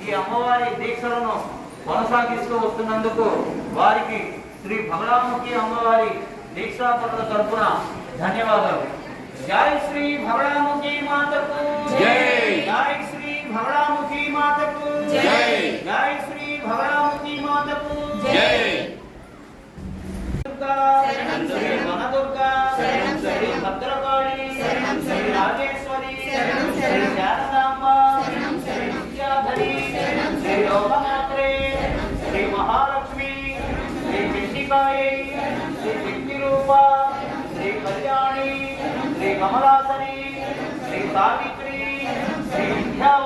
ఈ అమ్మవారి దీక్షలను కొనసాగిస్తూ వస్తున్నందుకు వారికి శ్రీ భగడాముఖి అమ్మవారి దీక్షాపరుల తరపున ధన్యవాదాలు. జై శ్రీ భగడాముఖి మాతకు జై. జై శ్రీ భగడాముఖి మాతకు జై. జై శ్రీ భగడాముఖి మాతకు జై. శరణం శ్రీ వనదుర్గా శరణం శ్రీ భద్రకాళి శరణం శ్రీ రాజేశ్వరి శరణం శ్రీ శారదాంబ శరణం శ్రీ విద్యాధరి శరణం శ్రీ లోకమాత్రే శ్రీ మహాలక్ష్మి శ్రీ పిండికాయి శ్రీ పిండిరూప శ్రీ కళ్యాణి శ్రీ కమలాసని శ్రీ సావిత్రి శ్రీ విద్యావతి